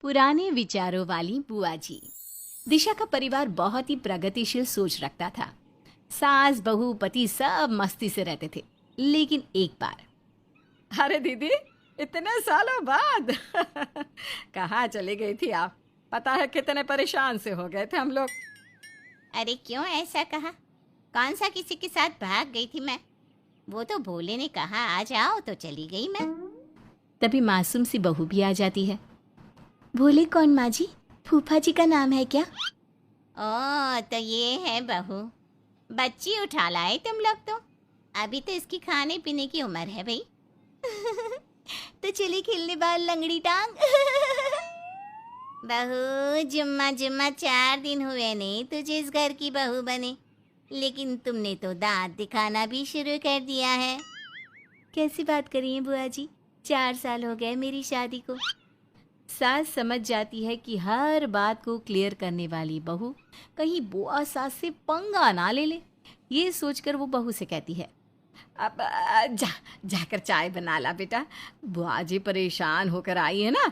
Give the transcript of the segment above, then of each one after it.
पुराने विचारों वाली बुआ जी। दिशा का परिवार बहुत ही प्रगतिशील सोच रखता था। सास बहू पति सब मस्ती से रहते थे। लेकिन एक बार, अरे दीदी, इतने सालों बाद कहाँ चली गई थी आप? पता है कितने परेशान से हो गए थे हम लोग। अरे क्यों ऐसा कहा? कौन सा किसी के साथ भाग गई थी मैं? वो तो भोले ने कहा आ जाओ तो चली गई मैं। तभी मासूम सी बहू भी आ जाती है। भोले कौन माँ जी? फूफा जी का नाम है क्या? ओ तो ये है बहू। बच्ची उठा लाए तुम लोग तो। अभी तो इसकी खाने पीने की उम्र है भाई। तो चली खेलने बाहर लंगड़ी टांग। बहू जुम्मा जुम्मा 4 दिन हुए नहीं तुझे इस घर की बहू बने, लेकिन तुमने तो दांत दिखाना भी शुरू कर दिया है। कैसी बात करी है बुआ जी? 4 साल हो गए मेरी शादी को। सास समझ जाती है कि हर बात को क्लियर करने वाली बहू कहीं बुआ सास से पंगा ना ले ले। ये सोचकर वो बहू से कहती है, अब जाकर चाय बना ला बेटा। बुआ जी परेशान होकर आई है ना।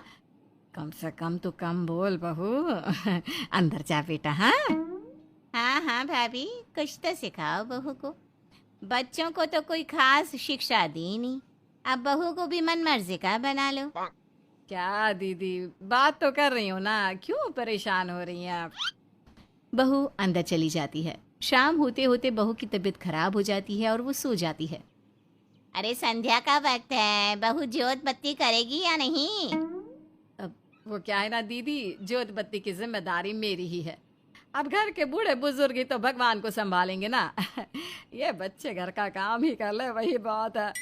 कम से कम तो कम बोल बहू। अंदर जा बेटा। हाँ हाँ हाँ भाभी, कुछ तो सिखाओ बहू को। बच्चों को तो कोई खास शिक्षा दी नहीं, अब बहू को भी मन मर्जी का बना लो। क्या दीदी, बात तो कर रही हूँ ना, क्यों परेशान हो रही हैं आप? बहू अंदर चली जाती है। शाम होते होते बहू की तबीयत खराब हो जाती है और वो सो जाती है। अरे संध्या का वक्त है, बहू जोत बत्ती करेगी या नहीं? अब वो क्या है ना दीदी, ज्योत बत्ती की जिम्मेदारी मेरी ही है। अब घर के बूढ़े बुजुर्ग ही तो भगवान को संभालेंगे ना। ये बच्चे घर का काम ही कर ले, वही बहुत है।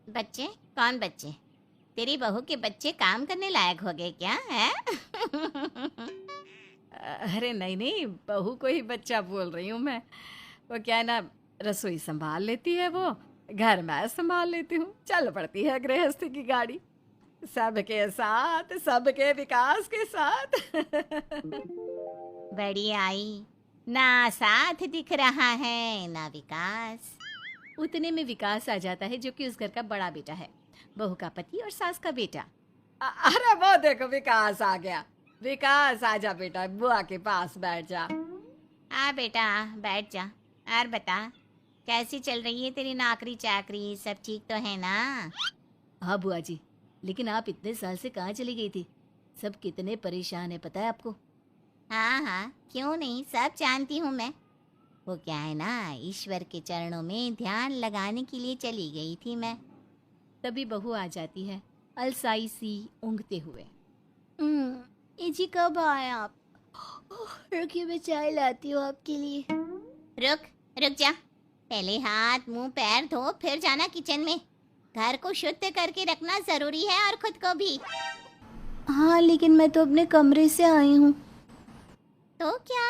बच्चे? कौन बच्चे? तेरी बहू के बच्चे काम करने लायक हो गए क्या है? अरे नहीं नहीं, बहू को ही बच्चा बोल रही हूँ मैं। वो क्या है ना, रसोई संभाल लेती है वो, घर मैं संभाल लेती हूँ। चल पड़ती है गृहस्थी की गाड़ी, सबके साथ, सबके विकास के साथ। बड़ी आई, ना साथ दिख रहा है ना विकास। उतने में विकास आ जाता है, जो कि उस घर का बड़ा बेटा है। बहू का पति और सास का बेटा। अरे वो देखो, विकास आ गया। विकास आजा बेटा, बुआ के पास बैठ जा। आ बेटा बैठ जा। और बता, कैसी चल रही है तेरी नौकरी चाकरी? सब ठीक तो है ना? हाँ बुआ जी, लेकिन आप इतने साल से कहाँ चली गई थी? सब कितने परेशान है पता है आपको? हाँ हाँ, क्यों नहीं, सब जानती हूँ मैं। वो क्या है ना, ईश्वर के चरणों में ध्यान लगाने के लिए चली गई थी मैं। तभी बहू आ जाती है, अलसाई सी ऊँघते हुए। ये जी कब आए आप? रुकिए मैं चाय लाती हूँ आपके लिए। रुक, रुक जा। पहले हाथ मुंह पैर धो, फिर जाना किचन में। घर को शुद्ध करके रखना जरूरी है, और खुद को भी। हाँ लेकिन मैं तो अपने कमरे से आई हूँ। तो क्या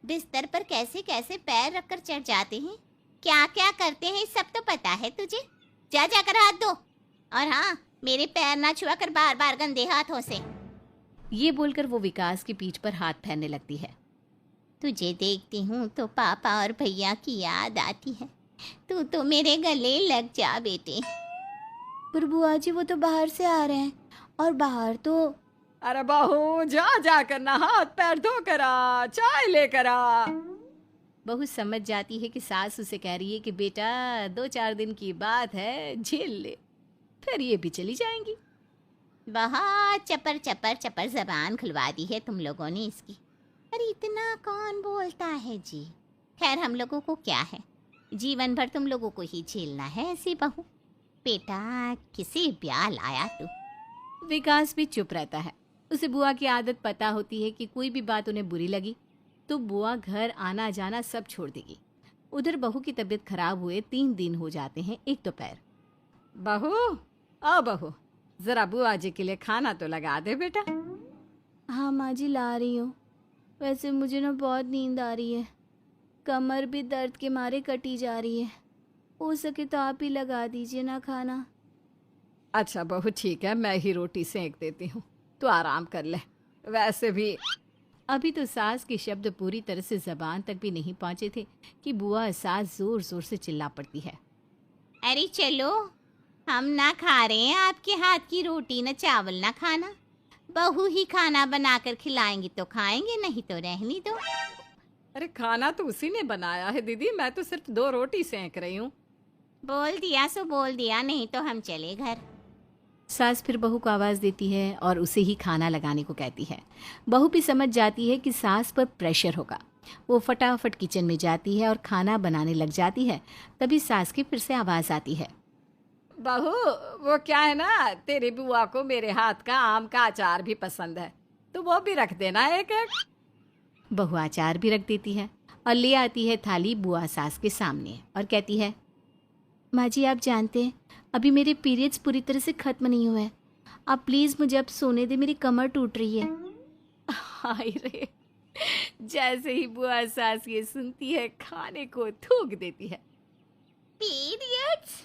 बिस्तर पर कैसे कैसे पैर रखकर चढ़ जाते हैं, क्या क्या करते हैं, सब तो पता है तुझे। जा जाकर हाथ धो। और हाँ, मेरे पैर ना छुआ कर बार बार गंदे हाथों से। ये बोलकर वो विकास की पीठ पर हाथ फेरने लगती है। तुझे देखती हूँ तो पापा और भैया की याद आती है। तू तो मेरे गले लग जा बेटे। पर बुआ जी वो तो बाहर से आ रहे हैं, और बाहर तो। अरे बहू, जा जाकर ना हाथ पैर धो कर आ, चाय लेकर आ। बहू समझ जाती है कि सास उसे कह रही है कि बेटा 2-4 दिन की बात है, झेल ले, फिर ये भी चली जाएंगी। बहुत चपर चपर चपर जबान खुलवा दी है तुम लोगों ने इसकी। अरे इतना कौन बोलता है जी। खैर, हम लोगों को क्या है, जीवन भर तुम लोगों को ही झेलना है ऐसी बहू। बेटा किसे ब्याह लाया तू? विकास भी चुप रहता है। उसे बुआ की आदत पता होती है कि कोई भी बात उन्हें बुरी लगी तो बुआ घर आना जाना सब छोड़ देगी। उधर बहू की तबीयत खराब हुए 3 दिन हो जाते हैं। एक दोपहर, बहू, आ बहू, जरा बुआ जी के लिए खाना तो लगा दे बेटा। हाँ माँ जी ला रही हूँ। वैसे मुझे ना बहुत नींद आ रही है, कमर भी दर्द के मारे कटी जा रही है। हो सके तो आप ही लगा दीजिए ना खाना। अच्छा बहू ठीक है, मैं ही रोटी सेक देती हूँ, तो आराम कर ले। वैसे भी अभी तो सास के शब्द पूरी तरह से जबान तक भी नहीं पहुंचे थे कि बुआ सास जोर जोर से चिल्ला पड़ती है। अरे चलो, हम ना खा रहे हैं आपके हाथ की रोटी, न चावल, ना खाना। बहू ही खाना बनाकर खिलाएंगी तो खाएंगे, नहीं तो रहनी दो। अरे खाना तो उसी ने बनाया है दीदी, मैं तो सिर्फ 2 रोटी सेंक रही हूँ। बोल दिया सो बोल दिया, नहीं तो हम चले घर। सास फिर बहू को आवाज़ देती है और उसे ही खाना लगाने को कहती है। बहू भी समझ जाती है कि सास पर प्रेशर होगा। वो फटाफट किचन में जाती है और खाना बनाने लग जाती है। तभी सास की फिर से आवाज़ आती है। बहू, वो क्या है ना, तेरी बुआ को मेरे हाथ का आम का अचार भी पसंद है, तो वो भी रख देना एक एक। बहू अचार भी रख देती है और ले आती है थाली बुआ सास के सामने और कहती है, माँ जी आप जानते हैं अभी मेरे पीरियड्स पूरी तरह से ख़त्म नहीं हुए हैं। आप प्लीज़ मुझे अब सोने दे, मेरी कमर टूट रही है। हाय रे, जैसे ही बुआ सास ये सुनती है खाने को थूक देती है। पीरियड्स?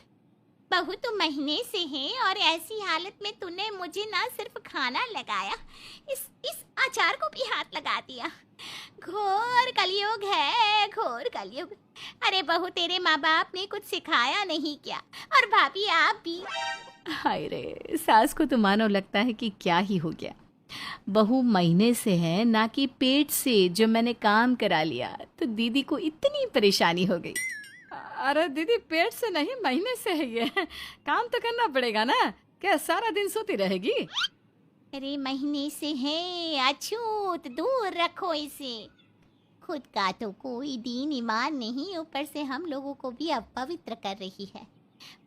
बहू तो महीने से है और ऐसी हालत में तूने मुझे ना सिर्फ खाना लगाया, इस अचार को भी हाथ लगा दिया। घोर कलयुग है, घोर कलयुग। अरे बहू, तेरे माँ बाप ने कुछ सिखाया नहीं क्या? और भाभी आप भी। हाय रे, सास को तो मानो लगता है कि क्या ही हो गया। बहू महीने से है ना कि पेट से जो मैंने काम करा लिया तो दीदी को इतनी परेशानी हो गई। अरे दीदी, पेट से नहीं, महीने से है ये। काम तो करना पड़ेगा ना, क्या सारा दिन सोती रहेगी? अरे महीने से है, अछूत दूर रखो इसे। खुद का तो कोई दीन ईमान नहीं, ऊपर से हम लोगों को भी अपवित्र कर रही है।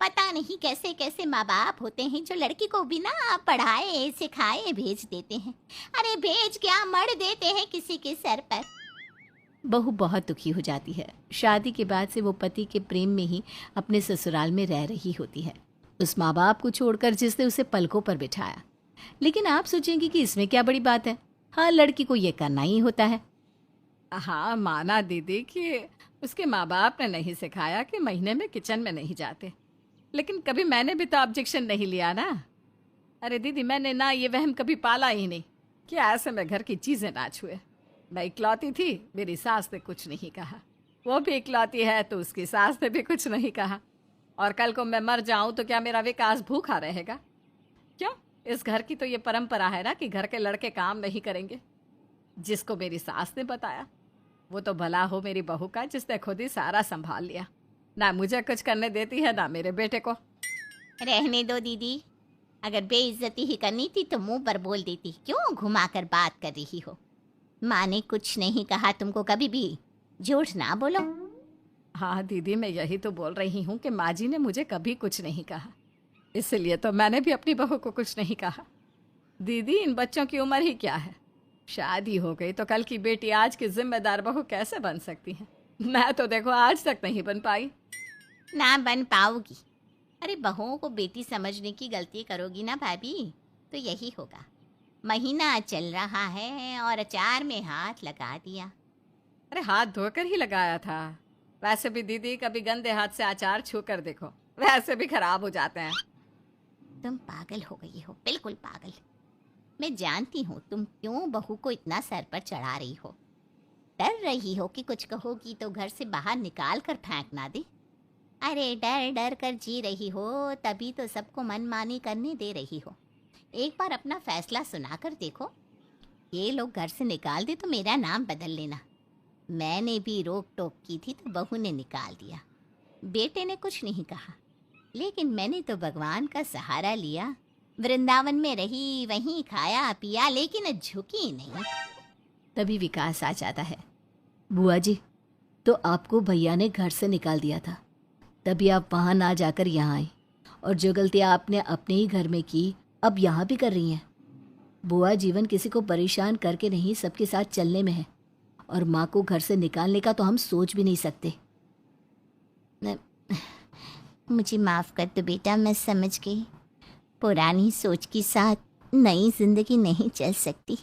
पता नहीं कैसे कैसे माँ बाप होते हैं जो लड़की को बिना पढ़ाए सिखाए भेज देते हैं। अरे भेज क्या, मर देते हैं किसी के सर पर। बहू बहुत दुखी हो जाती है। शादी के बाद से वो पति के प्रेम में ही अपने ससुराल में रह रही होती है, उस माँ बाप को छोड़कर जिसने उसे पलकों पर बिठाया। लेकिन आप सोचेंगे कि इसमें क्या बड़ी बात है। हाँ, लड़की को ये करना ही होता है। हाँ, माना दीदी कि उसके माँ बाप ने नहीं सिखाया कि महीने में किचन में नहीं जाते, लेकिन कभी मैंने भी तो ऑब्जेक्शन नहीं लिया ना। अरे दीदी, मैंने ना ये वहम कभी पाला ही नहीं कि ऐसे में घर की चीज़ें ना छुए। मैं इकलौती थी, मेरी सास ने कुछ नहीं कहा। वो भी इकलौती है तो उसकी सास ने भी कुछ नहीं कहा। और कल को मैं मर जाऊं तो क्या मेरा विकास भूखा रहेगा? क्यों? इस घर की तो ये परंपरा है ना कि घर के लड़के काम नहीं करेंगे। जिसको मेरी सास ने बताया वो तो भला हो मेरी बहू का, जिसने खुद ही सारा संभाल लिया। ना मुझे कुछ करने देती है ना मेरे बेटे को। रहने दो दीदी, अगर बेइज्जती ही करनी थी तो मुंह पर बोल देती, क्यों घुमाकर बात कर रही हो? माँ ने कुछ नहीं कहा तुमको, कभी भी झूठ ना बोलो। हाँ दीदी, मैं यही तो बोल रही हूँ कि माँ जी ने मुझे कभी कुछ नहीं कहा, इसलिए तो मैंने भी अपनी बहू को कुछ नहीं कहा। दीदी, इन बच्चों की उम्र ही क्या है? शादी हो गई तो कल की बेटी आज की जिम्मेदार बहू कैसे बन सकती है? मैं तो देखो आज तक नहीं बन पाई। ना बन पाओगी। अरे बहुओं को बेटी समझने की गलती करोगी ना भाभी, तो यही होगा। महीना चल रहा है और अचार में हाथ लगा दिया। अरे हाथ धोकर ही लगाया था। वैसे भी दीदी, कभी गंदे हाथ से अचार छू कर देखो, वैसे भी खराब हो जाते हैं। तुम पागल हो गई हो, बिल्कुल पागल। मैं जानती हूँ तुम क्यों बहू को इतना सर पर चढ़ा रही हो। डर रही हो कि कुछ कहोगी तो घर से बाहर निकाल कर फेंक ना दे। अरे डर डर कर जी रही हो, तभी तो सबको मनमानी करने दे रही हो। एक बार अपना फैसला सुनाकर देखो। ये लोग घर से निकाल दे तो मेरा नाम बदल लेना। मैंने भी रोक टोक की थी तो बहू ने निकाल दिया। बेटे ने कुछ नहीं कहा, लेकिन मैंने तो भगवान का सहारा लिया। वृंदावन में रही, वहीं खाया पिया, लेकिन झुकी नहीं। तभी विकास आ जाता है। बुआ जी, तो आपको भैया ने घर से निकाल दिया था, तभी आप वहाँ ना जाकर यहाँ आई, और जो गलतियाँ आपने अपने ही घर में की अब यहाँ भी कर रही हैं। बुआ, जीवन किसी को परेशान करके नहीं, सबके साथ चलने में है, और माँ को घर से निकालने का तो हम सोच भी नहीं सकते। मुझे माफ़ कर दो बेटा, मैं समझ गई। पुरानी सोच के साथ नई जिंदगी नहीं चल सकती।